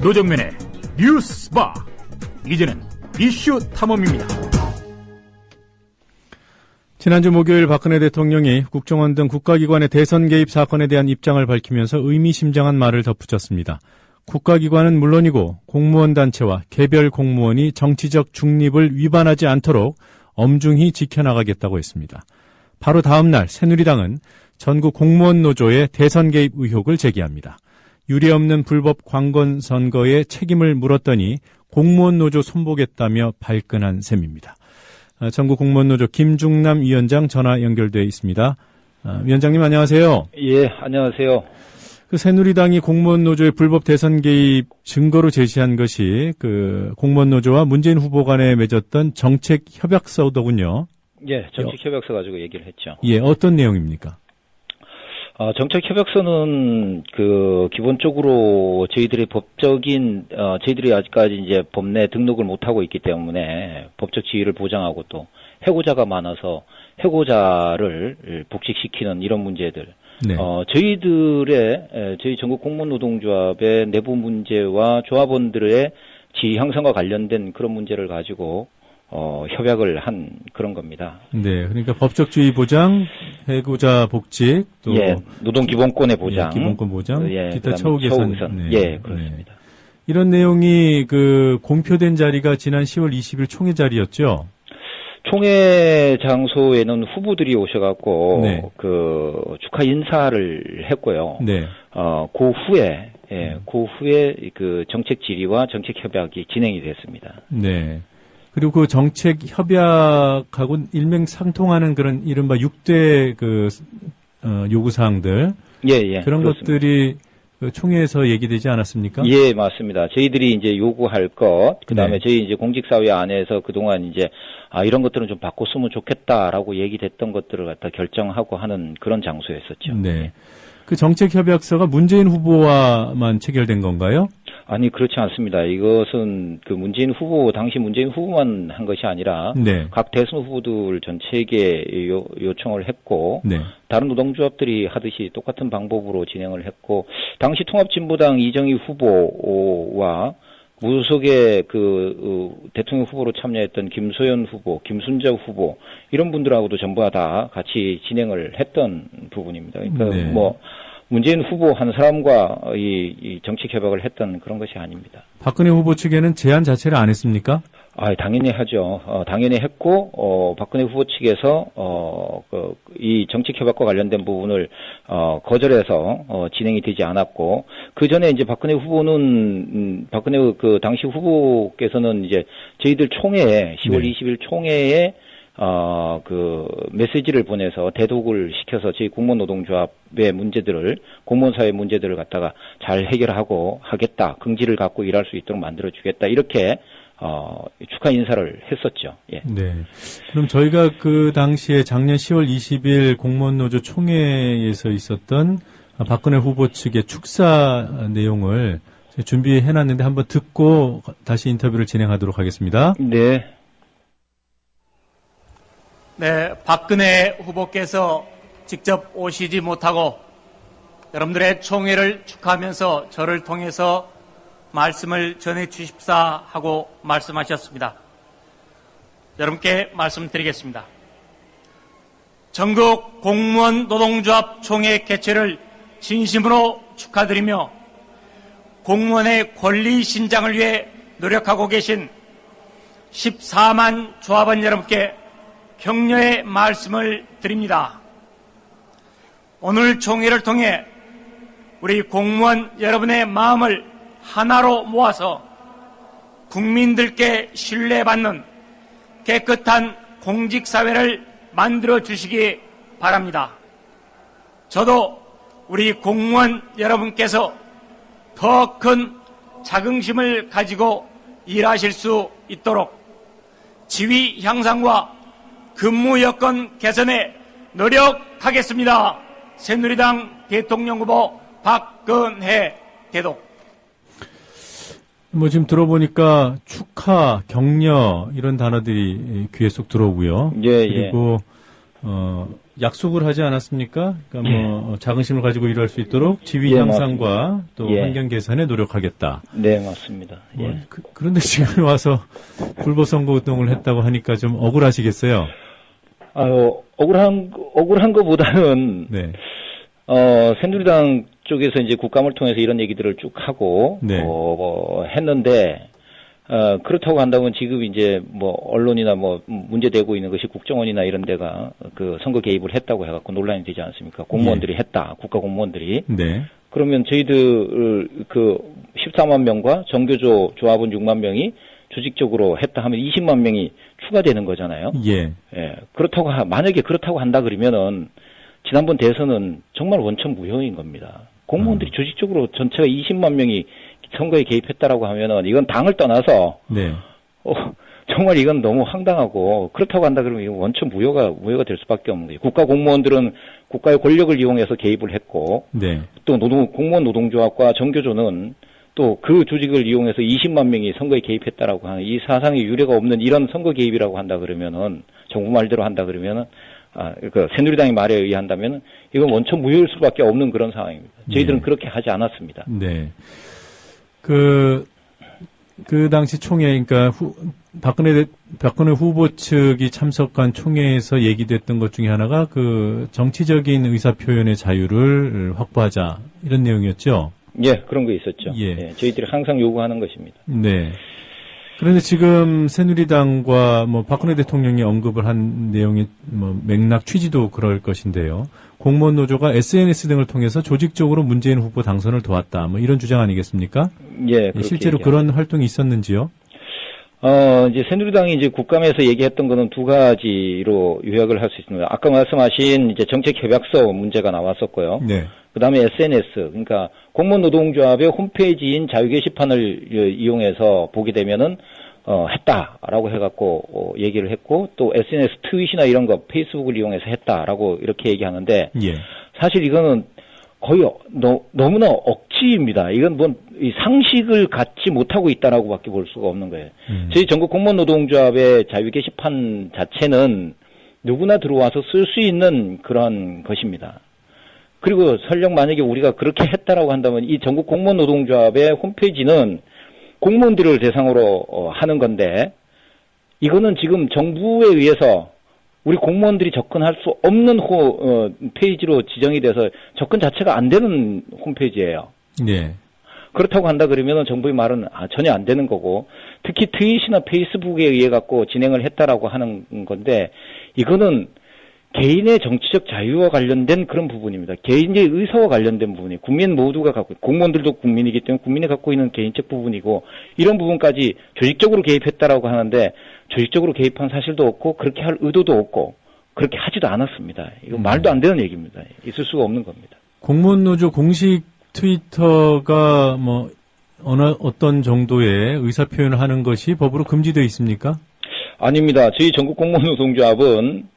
노정면의 뉴스바. 이제는 이슈 탐험입니다. 지난주 목요일 박근혜 대통령이 국정원 등 국가기관의 대선 개입 사건에 대한 입장을 밝히면서 의미심장한 말을 덧붙였습니다. 국가기관은 물론이고 공무원 단체와 개별 공무원이 정치적 중립을 위반하지 않도록 엄중히 지켜나가겠다고 했습니다. 바로 다음 날 새누리당은 전국 공무원 노조의 대선 개입 의혹을 제기합니다. 유례없는 불법 관건 선거에 책임을 물었더니 공무원 노조 손보겠다며 발끈한 셈입니다. 전국 공무원 노조 김중남 위원장 전화 연결돼 있습니다. 위원장님 안녕하세요. 예, 안녕하세요. 그 새누리당이 공무원 노조의 불법 대선 개입 증거로 제시한 것이 그 공무원 노조와 문재인 후보 간에 맺었던 정책 협약서더군요. 예, 정책 협약서 가지고 얘기를 했죠. 예, 어떤 내용입니까? 정책 협약서는 기본적으로 저희들의 법적인 저희들이 아직까지 이제 법내 등록을 못 하고 있기 때문에 법적 지위를 보장하고 또 해고자가 많아서 해고자를 복직시키는 이런 문제들. 네. 저희 전국 공무원 노동조합의 내부 문제와 조합원들의 지위 향상과 관련된 그런 문제를 가지고 협약을 한 그런 겁니다. 네, 그러니까 법적 지위 보장, 해고자 복직, 또 예, 노동 기본권의 보장, 예, 기본권 보장, 예, 기타 처우 개선. 네. 예, 그렇습니다. 네. 이런 내용이 공표된 자리가 지난 10월 20일 총회 자리였죠. 총회 장소에는 후보들이 오셔갖고 네. 축하 인사를 했고요. 네. 그 후에 그 정책 질의와 정책 협약이 진행이 됐습니다. 네. 그리고 그 정책 협약하고 일맥상통하는 그런 이른바 6대 요구사항들. 예. 그런 그렇습니다. 것들이 총회에서 얘기되지 않았습니까? 예, 맞습니다. 저희들이 이제 요구할 것, 그 다음에 네. 저희 이제 공직사회 안에서 그동안 이제, 이런 것들은 좀 바꿨으면 좋겠다라고 얘기됐던 것들을 갖다 결정하고 하는 그런 장소였었죠. 네. 그 정책 협약서가 문재인 후보와만 체결된 건가요? 아니, 그렇지 않습니다. 이것은 당시 문재인 후보만 한 것이 아니라, 네. 각 대선 후보들 전체에게 요청을 했고, 네. 다른 노동조합들이 하듯이 똑같은 방법으로 진행을 했고, 당시 통합진보당 이정희 후보와 무소속의 대통령 후보로 참여했던 김소연 후보, 김순적 후보, 이런 분들하고도 전부 다 같이 진행을 했던 부분입니다. 그러니까 네. 문재인 후보 한 사람과 이 정책 협약을 했던 그런 것이 아닙니다. 박근혜 후보 측에는 제안 자체를 안 했습니까? 당연히 하죠. 당연히 했고, 박근혜 후보 측에서, 이 정책 협약과 관련된 부분을, 거절해서, 진행이 되지 않았고, 그 전에 이제 박근혜 당시 후보께서는 이제 저희들 총회에, 10월 네. 20일 총회에, 메시지를 보내서 대독을 시켜서 저희 공무원 노동조합의 공무원 사회 문제들을 갖다가 잘 해결하고 하겠다, 긍지를 갖고 일할 수 있도록 만들어주겠다, 이렇게, 축하 인사를 했었죠. 예. 네. 그럼 저희가 그 당시에 작년 10월 20일 공무원노조 총회에서 있었던 박근혜 후보 측의 축사 내용을 준비해놨는데 한번 듣고 다시 인터뷰를 진행하도록 하겠습니다. 네. 네, 박근혜 후보께서 직접 오시지 못하고 여러분들의 총회를 축하하면서 저를 통해서 말씀을 전해 주십사 하고 말씀하셨습니다. 여러분께 말씀드리겠습니다. 전국 공무원 노동조합 총회 개최를 진심으로 축하드리며 공무원의 권리 신장을 위해 노력하고 계신 14만 조합원 여러분께 격려의 말씀을 드립니다. 오늘 총회를 통해 우리 공무원 여러분의 마음을 하나로 모아서 국민들께 신뢰받는 깨끗한 공직사회를 만들어 주시기 바랍니다. 저도 우리 공무원 여러분께서 더 큰 자긍심을 가지고 일하실 수 있도록 지위 향상과 근무 여건 개선에 노력하겠습니다. 새누리당 대통령 후보 박근혜 대독. 지금 들어보니까 축하, 격려 이런 단어들이 귀에 쏙 들어오고요. 예, 그리고 약속을 하지 않았습니까? 그러니까 뭐 자긍심을 가지고 일할 수 있도록 지위 향상과 또 환경 개선에 노력하겠다. 네, 맞습니다. 뭐, 그런데 지금 와서 불보선거 운동을 했다고 하니까 좀 억울하시겠어요? 억울한 것보다는 네. 새누리당 쪽에서 이제 국감을 통해서 이런 얘기들을 쭉 하고 네. 했는데 그렇다고 한다면 지금 이제 뭐 언론이나 뭐 문제되고 있는 것이 국정원이나 이런 데가 그 선거 개입을 했다고 해갖고 논란이 되지 않습니까? 공무원들이 했다, 국가 공무원들이. 네. 그러면 저희들 그 14만 명과 정교조 조합원 6만 명이 조직적으로 했다 하면 20만 명이 추가되는 거잖아요. 예. 예. 만약에 그렇다고 한다 그러면은 지난번 대선은 정말 원천 무효인 겁니다. 공무원들이 조직적으로 전체가 20만 명이 선거에 개입했다라고 하면은 이건 당을 떠나서 네. 정말 이건 너무 황당하고 그렇다고 한다 그러면 이건 원천 무효가 될 수밖에 없는 거예요. 국가 공무원들은 국가의 권력을 이용해서 개입을 했고 네. 또 공무원 노동조합과 정교조는 또 그 조직을 이용해서 20만 명이 선거에 개입했다라고 하는 이 사상의 유례가 없는 이런 선거 개입이라고 한다 그러면은 정부 말대로 한다 그러면은 그 새누리당의 말에 의한다면 이건 원천 무효일 수밖에 없는 그런 상황입니다. 저희들은 그렇게 하지 않았습니다. 네. 그 당시 총회, 그러니까 박근혜 후보 측이 참석한 총회에서 얘기됐던 것 중에 하나가 그 정치적인 의사 표현의 자유를 확보하자 이런 내용이었죠. 예, 그런 거 있었죠. 예. 예, 저희들이 항상 요구하는 것입니다. 네. 그런데 지금 새누리당과 뭐 박근혜 대통령이 언급을 한 내용의 뭐 맥락 취지도 그럴 것인데요. 공무원 노조가 SNS 등을 통해서 조직적으로 문재인 후보 당선을 도왔다. 뭐 이런 주장 아니겠습니까? 예, 실제로 얘기합니다. 그런 활동이 있었는지요? 이제 새누리당이 이제 국감에서 얘기했던 거는 두 가지로 요약을 할 수 있습니다. 아까 말씀하신 이제 정책협약서 문제가 나왔었고요. 네. 그 다음에 SNS, 그러니까 공무원 노동조합의 홈페이지인 자유 게시판을 이용해서 보게 되면은, 했다라고 해갖고, 얘기를 했고, 또 SNS 트윗이나 이런 거, 페이스북을 이용해서 했다라고 이렇게 얘기하는데, 예. 사실 이거는 거의 너무나 억지입니다. 이건 이 상식을 갖지 못하고 있다라고 밖에 볼 수가 없는 거예요. 저희 전국 공무원 노동조합의 자유 게시판 자체는 누구나 들어와서 쓸 수 있는 그런 것입니다. 그리고 설령 만약에 우리가 그렇게 했다라고 한다면 이 전국 공무원 노동조합의 홈페이지는 공무원들을 대상으로 하는 건데 이거는 지금 정부에 의해서 우리 공무원들이 접근할 수 없는 페이지로 지정이 돼서 접근 자체가 안 되는 홈페이지예요. 네. 그렇다고 한다 그러면 정부의 말은 전혀 안 되는 거고 특히 트윗이나 페이스북에 의해 갖고 진행을 했다라고 하는 건데 이거는 개인의 정치적 자유와 관련된 그런 부분입니다. 개인의 의사와 관련된 부분이 국민 모두가 갖고 공무원들도 국민이기 때문에 국민이 갖고 있는 개인적 부분이고 이런 부분까지 조직적으로 개입했다라고 하는데 조직적으로 개입한 사실도 없고 그렇게 할 의도도 없고 그렇게 하지도 않았습니다. 이거 말도 안 되는 얘기입니다. 있을 수가 없는 겁니다. 공무원 노조 공식 트위터가 뭐 어떤 정도의 의사 표현을 하는 것이 법으로 금지되어 있습니까? 아닙니다. 저희 전국 공무원 노동조합은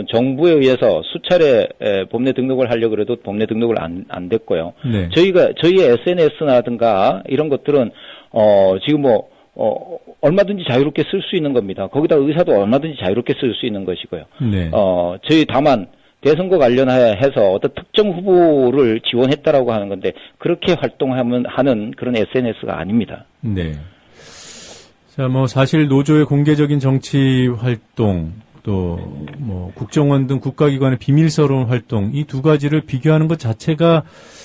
정부에 의해서 수차례 법내 등록을 하려고 해도 법내 등록을 안 됐고요. 네. 저희의 SNS라든가 이런 것들은 지금 얼마든지 자유롭게 쓸 수 있는 겁니다. 거기다 의사도 얼마든지 자유롭게 쓸 수 있는 것이고요. 네. 저희 다만 대선과 관련해서 어떤 특정 후보를 지원했다라고 하는 건데 그렇게 하는 그런 SNS가 아닙니다. 네. 자, 뭐 사실 노조의 공개적인 정치 활동 또 뭐 국정원 등 국가기관의 비밀스러운 활동 이 두 가지를 비교하는 것 자체가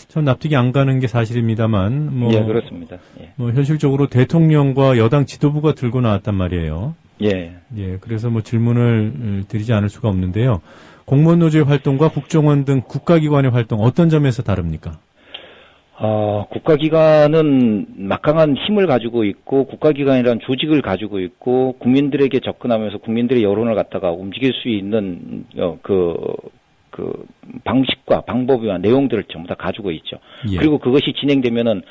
참 납득이 안 가는 게 사실입니다만 예, 그렇습니다. 예. 뭐 현실적으로 대통령과 여당 지도부가 들고 나왔단 말이에요. 예. 예, 그래서 뭐 질문을 드리지 않을 수가 없는데요. 공무원 노조의 활동과 국정원 등 국가기관의 활동 어떤 점에서 다릅니까? 국가기관은 막강한 힘을 가지고 있고, 국가기관이라는 조직을 가지고 있고, 국민들에게 접근하면서 국민들의 여론을 갖다가 움직일 수 있는, 방식과 방법이나 내용들을 전부 다 가지고 있죠. 예. 그리고 그것이 진행되면은,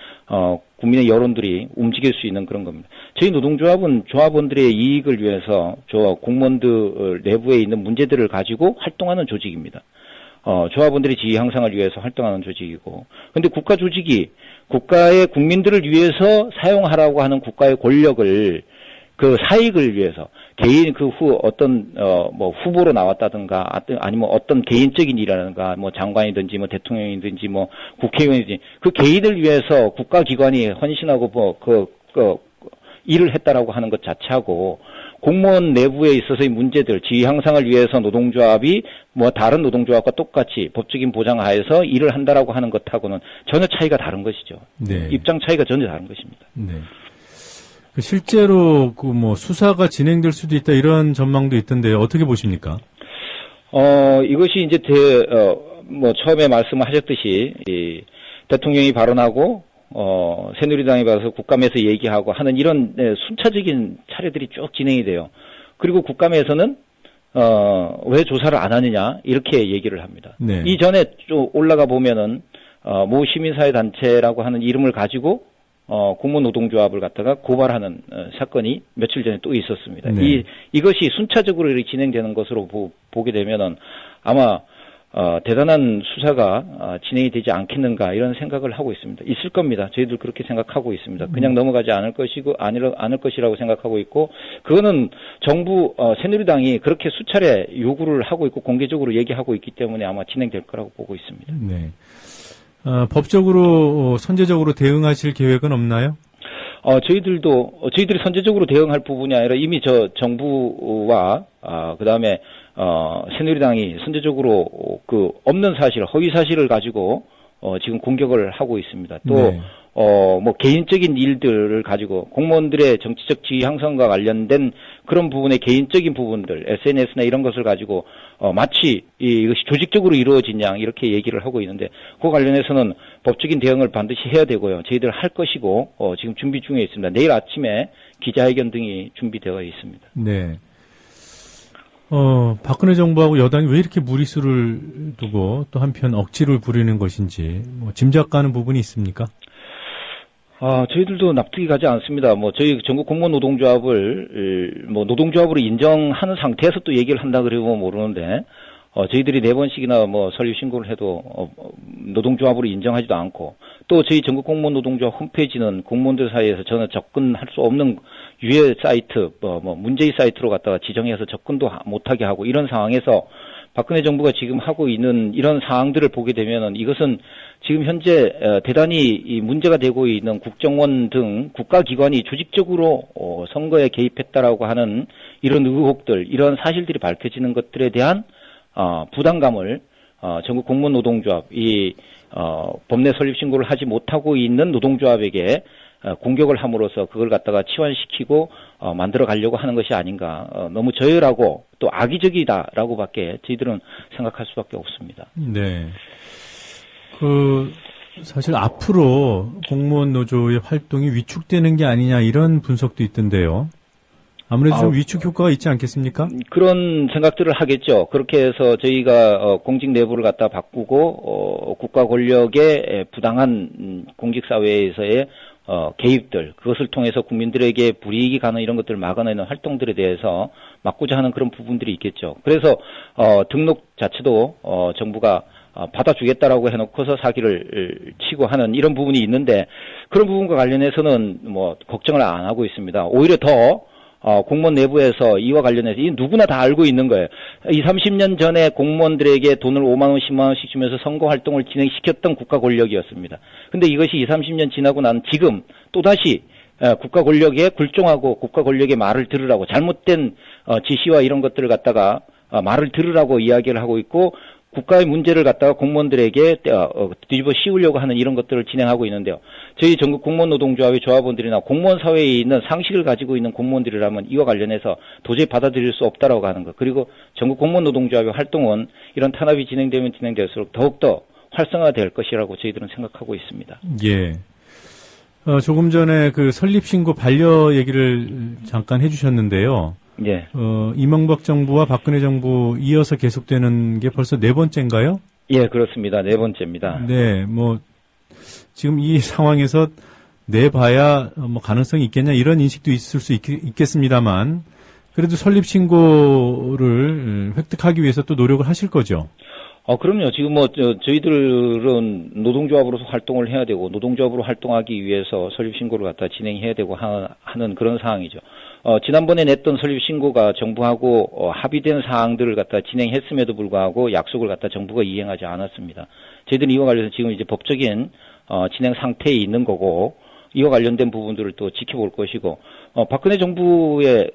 국민의 여론들이 움직일 수 있는 그런 겁니다. 저희 노동조합은 조합원들의 이익을 위해서 공무원들 내부에 있는 문제들을 가지고 활동하는 조직입니다. 조합원들의 지위 향상을 위해서 활동하는 조직이고, 근데 국가 조직이 국가의 국민들을 위해서 사용하라고 하는 국가의 권력을 그 사익을 위해서 개인 그 후 어떤 뭐 후보로 나왔다든가 아니면 어떤 개인적인 일이라든가 뭐 장관이든지 뭐 대통령이든지 뭐 국회의원이든지 그 개인을 위해서 국가기관이 헌신하고 뭐 일을 했다라고 하는 것 자체하고 공무원 내부에 있어서의 문제들, 지위 향상을 위해서 노동조합이 뭐 다른 노동조합과 똑같이 법적인 보장하에서 일을 한다라고 하는 것하고는 전혀 차이가 다른 것이죠. 네. 입장 차이가 전혀 다른 것입니다. 네. 실제로 그 뭐 수사가 진행될 수도 있다 이런 전망도 있던데 어떻게 보십니까? 이것이 이제 뭐 처음에 말씀하셨듯이 이 대통령이 발언하고 새누리당이 봐서 국감에서 얘기하고 하는 이런 순차적인 차례들이 쭉 진행이 돼요. 그리고 국감에서는 왜 조사를 안 하느냐 이렇게 얘기를 합니다. 네. 이전에 쭉 올라가 보면은 모 시민사회 단체라고 하는 이름을 가지고 공무원 노동조합을 갖다가 고발하는 사건이 며칠 전에 또 있었습니다. 네. 이것이 순차적으로 이렇게 진행되는 것으로 보게 되면은 아마 대단한 수사가 진행이 되지 않겠는가 이런 생각을 하고 있습니다. 있을 겁니다. 저희들 그렇게 생각하고 있습니다. 그냥 넘어가지 않을 것이라고 생각하고 있고 그거는 정부 새누리당이 그렇게 수차례 요구를 하고 있고 공개적으로 얘기하고 있기 때문에 아마 진행될 거라고 보고 있습니다. 네. 법적으로 선제적으로 대응하실 계획은 없나요? 저희들이 선제적으로 대응할 부분이 아니라 이미 정부와 그다음에 새누리당이 선제적으로 그 없는 사실, 허위 사실을 가지고 지금 공격을 하고 있습니다. 또 네. 뭐 개인적인 일들을 가지고 공무원들의 정치적 지위 향상과 관련된 그런 부분의 개인적인 부분들, SNS나 이런 것을 가지고 마치 이것이 조직적으로 이루어진 양 이렇게 얘기를 하고 있는데 그 관련해서는 법적인 대응을 반드시 해야 되고요. 저희들 할 것이고 지금 준비 중에 있습니다. 내일 아침에 기자회견 등이 준비되어 있습니다. 네. 박근혜 정부하고 여당이 왜 이렇게 무리수를 두고 또 한편 억지를 부리는 것인지 뭐 짐작 가는 부분이 있습니까? 저희들도 납득이 가지 않습니다. 뭐 저희 전국 공무원 노동조합을 뭐 노동조합으로 인정하는 상태에서 또 얘기를 한다 그러면 모르는데 저희들이 4번씩이나 뭐 설립 신고를 해도 노동조합으로 인정하지도 않고 또 저희 전국 공무원 노동조합 홈페이지는 공무원들 사이에서 전혀 접근할 수 없는 유해 사이트, 뭐 문제의 사이트로 갖다가 지정해서 접근도 못하게 하고 이런 상황에서 박근혜 정부가 지금 하고 있는 이런 상황들을 보게 되면은 이것은 지금 현재 대단히 문제가 되고 있는 국정원 등 국가기관이 조직적으로 선거에 개입했다라고 하는 이런 의혹들, 이런 사실들이 밝혀지는 것들에 대한 부담감을 전국 공무원 노동조합, 법내 설립 신고를 하지 못하고 있는 노동조합에게 공격을 함으로써 그걸 갖다가 치환시키고 만들어 가려고 하는 것이 아닌가. 너무 저열하고 또 악의적이다라고밖에 저희들은 생각할 수밖에 없습니다. 네. 사실 앞으로 공무원 노조의 활동이 위축되는 게 아니냐 이런 분석도 있던데요. 아무래도 좀 위축 효과가 있지 않겠습니까? 그런 생각들을 하겠죠. 그렇게 해서 저희가 공직 내부를 갖다 바꾸고 국가 권력의 부당한 공직 사회에서의 개입들, 그것을 통해서 국민들에게 불이익이 가는 이런 것들을 막아내는 활동들에 대해서 막고자 하는 그런 부분들이 있겠죠. 그래서 등록 자체도 정부가 받아주겠다라고 해놓고서 사기를 치고 하는 이런 부분이 있는데 그런 부분과 관련해서는 뭐 걱정을 안 하고 있습니다. 오히려 더 공무원 내부에서 이와 관련해서 누구나 다 알고 있는 거예요. 30년 전에 공무원들에게 돈을 5만 원, 10만 원씩 주면서 선거 활동을 진행시켰던 국가 권력이었습니다. 근데 이것이 30년 지나고 난 지금 또다시 국가 권력에 굴종하고 국가 권력의 말을 들으라고 잘못된 지시와 이런 것들을 갖다가 말을 들으라고 이야기를 하고 있고 국가의 문제를 갖다가 공무원들에게 뒤집어 씌우려고 하는 이런 것들을 진행하고 있는데요. 저희 전국 공무원 노동조합의 조합원들이나 공무원 사회에 있는 상식을 가지고 있는 공무원들이라면 이와 관련해서 도저히 받아들일 수 없다라고 하는 것. 그리고 전국 공무원 노동조합의 활동은 이런 탄압이 진행되면 진행될수록 더욱더 활성화될 것이라고 저희들은 생각하고 있습니다. 예. 조금 전에 그 설립신고 반려 얘기를 잠깐 해주셨는데요. 예. 이명박 정부와 박근혜 정부 이어서 계속되는 게 벌써 4번째인가요? 예, 그렇습니다. 4번째입니다. 네, 지금 이 상황에서 내봐야 가능성이 있겠냐 이런 인식도 있을 수 있겠습니다만 그래도 설립신고를 획득하기 위해서 또 노력을 하실 거죠? 그럼요. 지금 저희들은 노동조합으로서 활동을 해야 되고, 노동조합으로 활동하기 위해서 설립신고를 갖다 진행해야 되고 하는 그런 상황이죠. 지난번에 냈던 설립 신고가 정부하고 합의된 사항들을 갖다 진행했음에도 불구하고 약속을 갖다 정부가 이행하지 않았습니다. 저희들은 이와 관련해서 지금 이제 법적인 진행 상태에 있는 거고, 이와 관련된 부분들을 또 지켜볼 것이고, 박근혜 정부의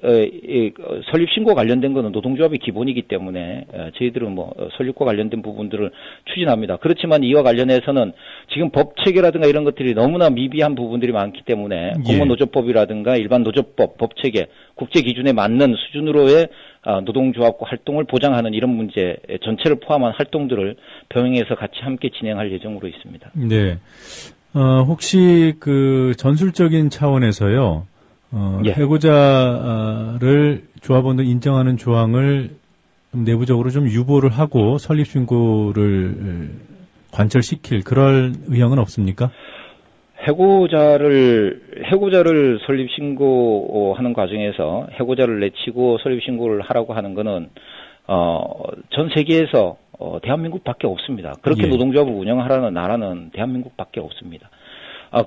설립 신고 관련된 거는 노동조합의 기본이기 때문에 저희들은 설립과 관련된 부분들을 추진합니다. 그렇지만 이와 관련해서는 지금 법 체계라든가 이런 것들이 너무나 미비한 부분들이 많기 때문에 공무노조법이라든가 일반 노조법, 법 체계, 국제 기준에 맞는 수준으로의 노동조합과 활동을 보장하는 이런 문제 전체를 포함한 활동들을 병행해서 같이 함께 진행할 예정으로 있습니다. 네. 혹시 그 전술적인 차원에서요, 해고자를 조합원들 인정하는 조항을 내부적으로 좀 유보를 하고 설립신고를 관철시킬 그럴 의향은 없습니까? 해고자를 설립신고하는 과정에서 해고자를 내치고 설립신고를 하라고 하는 거는, 전 세계에서 대한민국밖에 없습니다. 그렇게 노동조합을 운영하라는 나라는 대한민국밖에 없습니다.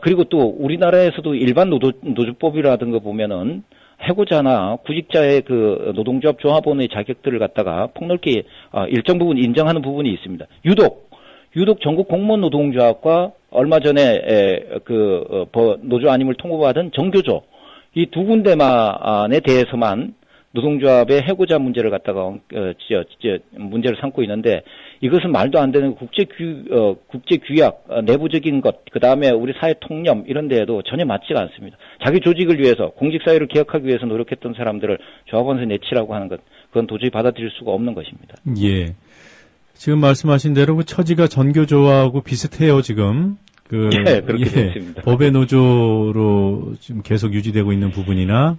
그리고 또 우리나라에서도 일반 노조법이라든가 보면은 해고자나 구직자의 그 노동조합 조합원의 자격들을 갖다가 폭넓게 일정 부분 인정하는 부분이 있습니다. 유독 전국 공무원 노동조합과 얼마 전에 노조 안임을 통보받은 정교조 이 두 군데만에 대해서만 노동조합의 해고자 문제를 갖다가 문제를 삼고 있는데, 이것은 말도 안 되는 국제 규약, 내부적인 것, 그 다음에 우리 사회 통념 이런 데에도 전혀 맞지가 않습니다. 자기 조직을 위해서, 공직사회를 개혁하기 위해서 노력했던 사람들을 조합원에서 내치라고 하는 것, 그건 도저히 받아들일 수가 없는 것입니다. 예. 지금 말씀하신 대로 그 처지가 전교조하고 비슷해요, 지금. 그렇게 됐습니다. 법의 노조로 지금 계속 유지되고 있는 부분이나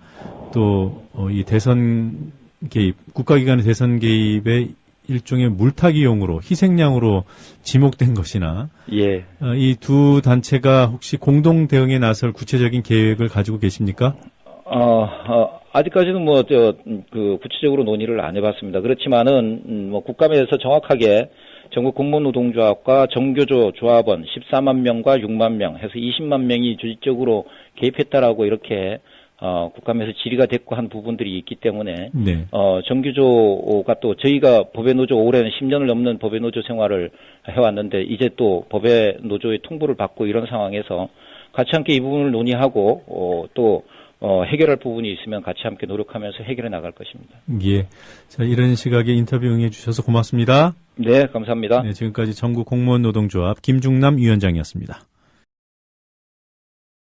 또 이 대선 개입, 국가기관의 대선 개입의 일종의 물타기용으로 희생양으로 지목된 것이나 이 두 단체가 혹시 공동 대응에 나설 구체적인 계획을 가지고 계십니까? 아직까지는 구체적으로 논의를 안 해봤습니다. 그렇지만은 국감에서 정확하게 전국 공무원 노동조합과 정교조 조합원 14만 명과 6만 명 해서 20만 명이 조직적으로 개입했다라고 이렇게 국감에서 질의가 됐고 한 부분들이 있기 때문에 정교조가 또 저희가 법의 노조 올해는 10년을 넘는 법의 노조 생활을 해왔는데 이제 또 법의 노조의 통보를 받고 이런 상황에서 같이 함께 이 부분을 논의하고 또 해결할 부분이 있으면 같이 함께 노력하면서 해결해 나갈 것입니다. 예. 자, 이런 시각에 인터뷰 응해 주셔서 고맙습니다. 네, 감사합니다. 네, 지금까지 전국 공무원 노동조합 김중남 위원장이었습니다.